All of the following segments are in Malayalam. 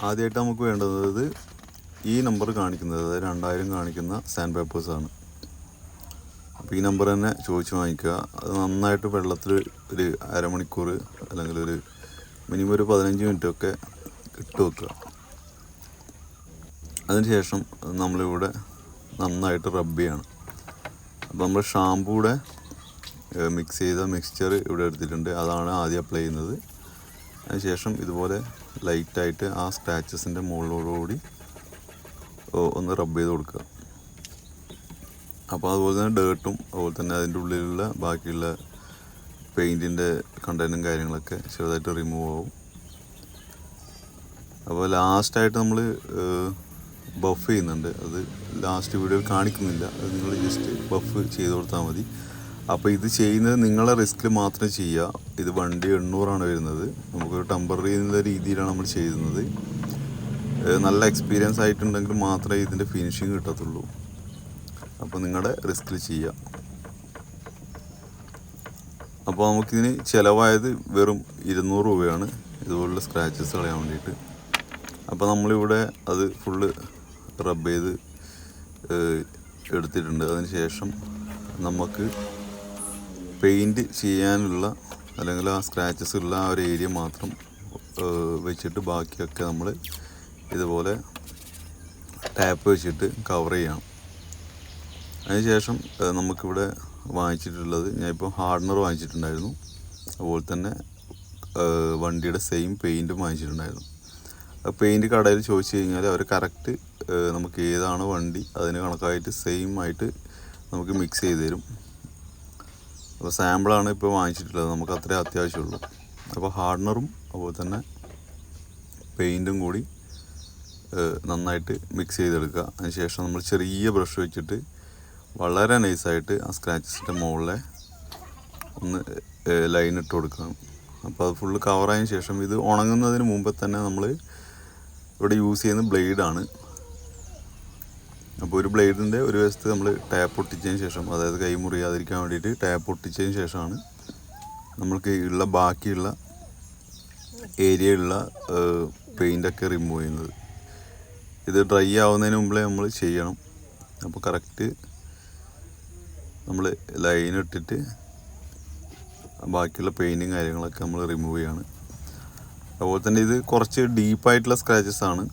ആദ്യമായിട്ട് നമുക്ക് വേണ്ടത് ഈ നമ്പർ കാണിക്കുന്നത്, അതായത് 2000 കാണിക്കുന്ന സാൻഡ് പേപ്പേഴ്സാണ്. അപ്പോൾ ഈ നമ്പർ തന്നെ ചോദിച്ച് വാങ്ങിക്കുക. അത് നന്നായിട്ട് വെള്ളത്തിൽ ഒരു അരമണിക്കൂർ അല്ലെങ്കിൽ ഒരു മിനിമം ഒരു 15 മിനിറ്റൊക്കെ ഇട്ട് വെക്കുക. അതിനുശേഷം നമ്മളിവിടെ നന്നായിട്ട് റബ്ബ് ചെയ്യണം. അപ്പോൾ നമ്മൾ ഷാമ്പൂടെ മിക്സ് ചെയ്ത മിക്സ്ചർ ഇവിടെ എടുത്തിട്ടുണ്ട്, അതാണ് ആദ്യം അപ്ലൈ ചെയ്യുന്നത്. അതിനുശേഷം ഇതുപോലെ ലൈറ്റായിട്ട് ആ സ്ക്രാച്ചസിൻ്റെ മുകളിലോടുകൂടി ഒന്ന് റബ്ബ് ചെയ്ത് കൊടുക്കുക. അപ്പോൾ അതുപോലെ തന്നെ ഡേർട്ടും അതുപോലെ തന്നെ അതിൻ്റെ ഉള്ളിലുള്ള ബാക്കിയുള്ള പെയിൻറ്റിൻ്റെ കണ്ടൻറ്റും കാര്യങ്ങളൊക്കെ ചെറുതായിട്ട് റിമൂവ് ആവും. അപ്പോൾ ലാസ്റ്റായിട്ട് നമ്മൾ ബഫ് ചെയ്യുന്നുണ്ട്. അത് ലാസ്റ്റ് വീഡിയോയിൽ കാണിക്കുന്നില്ല, അത് നിങ്ങൾ ജസ്റ്റ് ബഫ് ചെയ്ത് കൊടുത്താൽ മതി. അപ്പോൾ ഇത് ചെയ്യുന്നത് നിങ്ങളെ റിസ്കിൽ മാത്രം ചെയ്യുക. ഇത് വണ്ടി 800 വരുന്നത്. നമുക്കൊരു ടെമ്പററി എന്നുള്ള രീതിയിലാണ് നമ്മൾ ചെയ്യുന്നത്. നല്ല എക്സ്പീരിയൻസ് ആയിട്ടുണ്ടെങ്കിൽ മാത്രമേ ഇതിൻ്റെ ഫിനിഷിങ് കിട്ടത്തുള്ളൂ. അപ്പോൾ നിങ്ങളുടെ റിസ്കിൽ ചെയ്യുക. അപ്പോൾ നമുക്കിതിന് ചിലവായത് വെറും 200 രൂപയാണ് ഇതുപോലുള്ള സ്ക്രാച്ചസ് കളയാൻ വേണ്ടിയിട്ട്. അപ്പോൾ നമ്മളിവിടെ അത് ഫുള്ള് റബ്ബ് ചെയ്ത് എടുത്തിട്ടുണ്ട്. അതിന് ശേഷം നമുക്ക് പെയിൻറ്റ് ചെയ്യാനുള്ള അല്ലെങ്കിൽ ആ സ്ക്രാച്ചസ് ഉള്ള ആ ഒരു ഏരിയ മാത്രം വെച്ചിട്ട് ബാക്കിയൊക്കെ നമ്മൾ ഇതുപോലെ ടാപ്പ് വെച്ചിട്ട് കവർ ചെയ്യണം. അതിനുശേഷം നമുക്കിവിടെ വാങ്ങിച്ചിട്ടുള്ളത്, ഞാനിപ്പോൾ ഹാർഡനർ വാങ്ങിച്ചിട്ടുണ്ടായിരുന്നു, അതുപോലെ തന്നെ വണ്ടിയുടെ സെയിം പെയിൻറ്റും വാങ്ങിച്ചിട്ടുണ്ടായിരുന്നു. പെയിൻറ്റ് കടയിൽ ചോദിച്ചു കഴിഞ്ഞാൽ അവർ കറക്റ്റ് നമുക്ക് ഏതാണ് വണ്ടി അതിന് കണക്കായിട്ട് സെയിം ആയിട്ട് നമുക്ക് മിക്സ് ചെയ്ത് തരും. അപ്പോൾ സാമ്പിളാണ് ഇപ്പോൾ വാങ്ങിച്ചിട്ടുള്ളത്, നമുക്ക് അത്രേ അത്യാവശ്യമുള്ളൂ. അപ്പോൾ ഹാർഡനറും അതുപോലെ തന്നെ പെയിൻറ്റും കൂടി നന്നായിട്ട് മിക്സ് ചെയ്തെടുക്കുക. അതിനുശേഷം നമ്മൾ ചെറിയ ബ്രഷ് വെച്ചിട്ട് വളരെ നൈസായിട്ട് ആ സ്ക്രാച്ചസിൻ്റെ മുകളിലെ ഒന്ന് ലൈൻ ഇട്ട് കൊടുക്കണം. അപ്പോൾ അത് ഫുള്ള് കവറായതിന് ശേഷം ഇത് ഉണങ്ങുന്നതിന് മുമ്പ് തന്നെ നമ്മൾ ഇവിടെ യൂസ് ചെയ്യുന്ന ബ്ലേഡാണ്. അപ്പോൾ ഒരു ബ്ലേഡിൻ്റെ ഒരു വശത്ത് നമ്മൾ ടാപ്പ് ഒട്ടിച്ചതിന് ശേഷം, അതായത് കൈ മുറിയാതിരിക്കാൻ വേണ്ടിയിട്ട് ടാപ്പ് ഒട്ടിച്ചതിന് ശേഷമാണ് നമ്മൾക്ക് ഉള്ള ബാക്കിയുള്ള ഏരിയയിലുള്ള പെയിൻ്റൊക്കെ റിമൂവ് ചെയ്യുന്നത്. ഇത് ഡ്രൈ ആവുന്നതിന് മുമ്പേ നമ്മൾ ചെയ്യണം. അപ്പോൾ കറക്റ്റ് നമ്മൾ ലൈൻ ഇട്ടിട്ട് ബാക്കിയുള്ള പെയിൻറ്റും കാര്യങ്ങളൊക്കെ നമ്മൾ റിമൂവ് ചെയ്യാണ്. അതുപോലെ തന്നെ ഇത് കുറച്ച് ഡീപ്പായിട്ടുള്ള സ്ക്രാച്ചസ് ആണ്.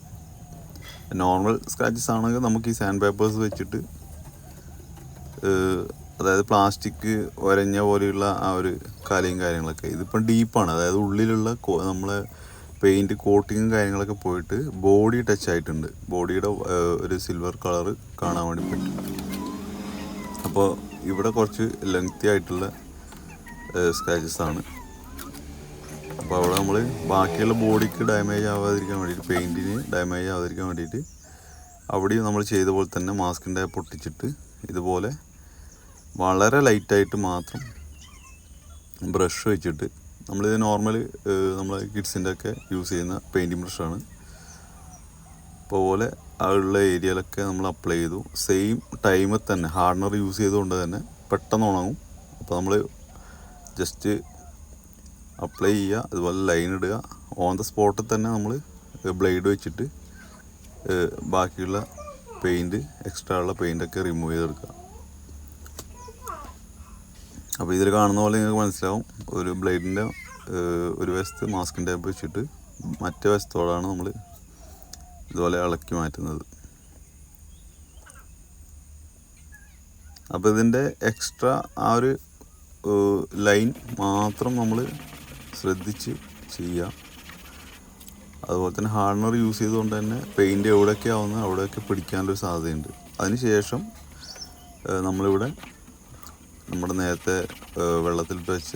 നോർമൽ സ്ക്രാച്ചസ് ആണെങ്കിൽ നമുക്ക് ഈ സാൻഡ് പേപ്പേഴ്സ് വെച്ചിട്ട്, അതായത് പ്ലാസ്റ്റിക് ഒരഞ്ഞ പോലെയുള്ള ആ ഒരു കലയും കാര്യങ്ങളൊക്കെ, ഇതിപ്പം ഡീപ്പാണ്. അതായത് ഉള്ളിലുള്ള നമ്മളെ പെയിൻറ്റ് കോട്ടിങ്ങും കാര്യങ്ങളൊക്കെ പോയിട്ട് ബോഡി ടച്ച് ആയിട്ടുണ്ട്. ബോഡിയുടെ ഒരു സിൽവർ കളറ് കാണാൻ വേണ്ടി പറ്റും. അപ്പോൾ ഇവിടെ കുറച്ച് ലെങ്തി ആയിട്ടുള്ള സ്ക്രാച്ചസ് ആണ്. അപ്പോൾ അവിടെ നമ്മൾ ബാക്കിയുള്ള ബോഡിക്ക് ഡാമേജ് ആവാതിരിക്കാൻ വേണ്ടിയിട്ട്, പെയിൻറ്റിന് ഡാമേജ് ആവാതിരിക്കാൻ വേണ്ടിയിട്ട് അവിടെയും നമ്മൾ ചെയ്ത പോലെ തന്നെ മാസ്കിൻ്റെ പൊട്ടിച്ചിട്ട് ഇതുപോലെ വളരെ ലൈറ്റായിട്ട് മാത്രം ബ്രഷ് വെച്ചിട്ട്, നമ്മളിത് നോർമൽ നമ്മൾ കിഡ്സിൻ്റെ ഒക്കെ യൂസ് ചെയ്യുന്ന പെയിൻറ്റിങ് ബ്രഷാണ്. അപ്പോൾ പോലെ ആ ഉള്ള ഏരിയയിലൊക്കെ നമ്മൾ അപ്ലൈ ചെയ്തു. സെയിം ടൈമിൽ തന്നെ ഹാർഡനർ യൂസ് ചെയ്തുകൊണ്ട് തന്നെ പെട്ടെന്ന് ഉണങ്ങും. അപ്പോൾ നമ്മൾ ജസ്റ്റ് അപ്ലൈ ചെയ്യുക, അതുപോലെ ലൈൻ ഇടുക. ഓൺ ദ സ്പോട്ടിൽ തന്നെ നമ്മൾ ബ്ലേഡ് വെച്ചിട്ട് ബാക്കിയുള്ള പെയിൻറ്റ്, എക്സ്ട്രാ ഉള്ള പെയിൻറ്റൊക്കെ റിമൂവ് ചെയ്തെടുക്കുക. അപ്പോൾ ഇതിൽ കാണുന്ന പോലെ നിങ്ങൾക്ക് മനസ്സിലാവും, ഒരു ബ്ലേഡിൻ്റെ ഒരു വശത്ത് മാസ്കിൻ ടേപ്പ് വെച്ചിട്ട് മറ്റേ വശത്തോടാണ് നമ്മൾ ഇതുപോലെ ഇളക്കി മാറ്റുന്നത്. അപ്പോൾ ഇതിൻ്റെ എക്സ്ട്രാ ആ ഒരു ലൈൻ മാത്രം നമ്മൾ ശ്രദ്ധിച്ച് ചെയ്യുക. അതുപോലെ തന്നെ ഹാർഡനർ യൂസ് ചെയ്തുകൊണ്ട് തന്നെ പെയിൻറ്റ് എവിടെയൊക്കെ ആവുന്നത് അവിടെയൊക്കെ പിടിക്കാനൊരു സാധ്യതയുണ്ട്. അതിന് ശേഷം നമ്മളിവിടെ നമ്മുടെ നേരത്തെ വെള്ളത്തിലിട്ട് വെച്ച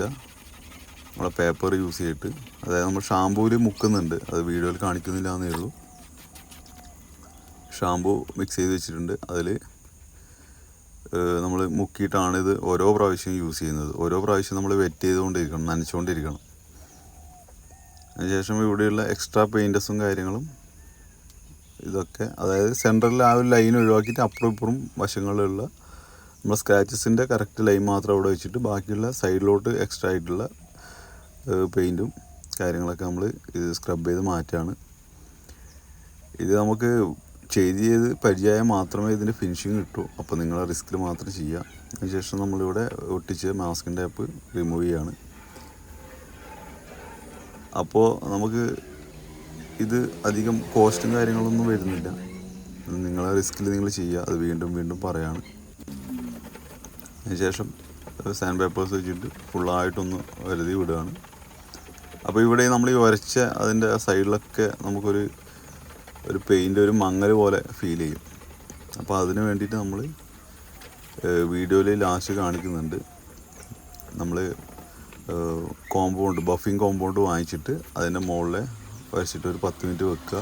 നമ്മളെ പേപ്പർ യൂസ് ചെയ്തിട്ട്, അതായത് നമ്മൾ ഷാമ്പൂവിൽ മുക്കുന്നുണ്ട്, അത് വീഡിയോയിൽ കാണിക്കുന്നില്ല എന്നേ ഉള്ളൂ. ഷാമ്പൂ മിക്സ് ചെയ്ത് വെച്ചിട്ടുണ്ട്, അതിൽ നമ്മൾ മുക്കിയിട്ടാണ് ഇത് ഓരോ പ്രാവശ്യം യൂസ് ചെയ്യുന്നത്. ഓരോ പ്രാവശ്യം നമ്മൾ വെറ്റ് ചെയ്തുകൊണ്ടിരിക്കണം, നനച്ചുകൊണ്ടിരിക്കണം. അതിനുശേഷം ഇവിടെയുള്ള എക്സ്ട്രാ പെയിൻറ്റസും കാര്യങ്ങളും ഇതൊക്കെ, അതായത് സെൻറ്ററിൽ ആ ഒരു ലൈൻ ഒഴിവാക്കിയിട്ട് അപ്പുറം ഇപ്പുറം വശങ്ങളിലുള്ള നമ്മൾ സ്ക്രാച്ചസിൻ്റെ കറക്റ്റ് ലൈൻ മാത്രം അവിടെ വെച്ചിട്ട് ബാക്കിയുള്ള സൈഡിലോട്ട് എക്സ്ട്രാ ആയിട്ടുള്ള പെയിൻറ്റും കാര്യങ്ങളൊക്കെ നമ്മൾ ഇത് സ്ക്രബ് ചെയ്ത് മാറ്റുകയാണ്. ഇത് നമുക്ക് ചെയ്ത് പരിചയമായാൽ മാത്രമേ ഇതിൻ്റെ ഫിനിഷിങ് കിട്ടൂ. അപ്പോൾ നിങ്ങളെ റിസ്കിൽ മാത്രം ചെയ്യുക. അതിനുശേഷം നമ്മളിവിടെ ഒട്ടിച്ച് മാസ്കിൻ്റെ ആപ്പ് റിമൂവ് ചെയ്യാണ്. അപ്പോൾ നമുക്ക് ഇത് അധികം കോസ്റ്റും കാര്യങ്ങളൊന്നും വരുന്നില്ല. നിങ്ങളെ റിസ്കിൽ നിങ്ങൾ ചെയ്യുക. അത് വീണ്ടും വീണ്ടും പറയാണ്. അതിനുശേഷം സാൻഡ് പേപ്പേഴ്സ് വെച്ചിട്ട് ഫുള്ളായിട്ടൊന്ന് വരുതി വിടുകയാണ്. അപ്പോൾ ഇവിടെ നമ്മൾ ഈ ഉരച്ച അതിൻ്റെ സൈഡിലൊക്കെ നമുക്കൊരു പെയിൻ്റ് ഒരു മങ്ങൽ പോലെ ഫീൽ ചെയ്യും. അപ്പോൾ അതിന് വേണ്ടിയിട്ട് നമ്മൾ വീഡിയോയിൽ ലാസ്റ്റ് കാണിക്കുന്നുണ്ട്. നമ്മൾ ബഫിങ് കോമ്പൗണ്ട് വാങ്ങിച്ചിട്ട് അതിൻ്റെ മുകളിൽ വരച്ചിട്ട് ഒരു 10 മിനിറ്റ് വെക്കുക.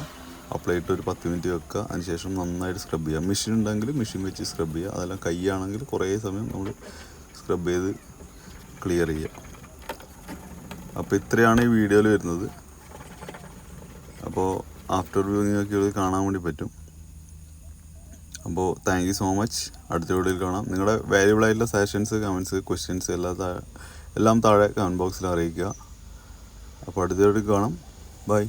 അപ്ലൈ ഇട്ട് ഒരു 10 മിനിറ്റ് വെക്കുക. അതിനുശേഷം നന്നായിട്ട് സ്ക്രബ് ചെയ്യുക. മെഷീൻ ഉണ്ടെങ്കിൽ മെഷീൻ വെച്ച് സ്ക്രബ് ചെയ്യുക. അതെല്ലാം കൈയാണെങ്കിൽ കുറേ സമയം നമ്മൾ സ്ക്രബ് ചെയ്ത് ക്ലിയർ ചെയ്യുക. അപ്പോൾ ഇത്രയാണ് ഈ വീഡിയോയിൽ വരുന്നത്. അപ്പോൾ ആഫ്റ്റർ വ്യൂ നിങ്ങൾക്ക് ഇത് കാണാൻ വേണ്ടി പറ്റും. അപ്പോൾ താങ്ക് യു സോ മച്ച്. അടുത്ത വീഡിയോയിൽ കാണാം. നിങ്ങളുടെ വാല്യുബിൾ ആയിട്ടുള്ള സജഷൻസ്, കമൻറ്റ്സ്, ക്വസ്റ്റ്യൻസ് എല്ലാം താഴെ കമൻറ്റ് ബോക്സിൽ അറിയിക്കുക. അപ്പോൾ അടുത്ത വീഡിയോയിൽ കാണാം. ബൈ.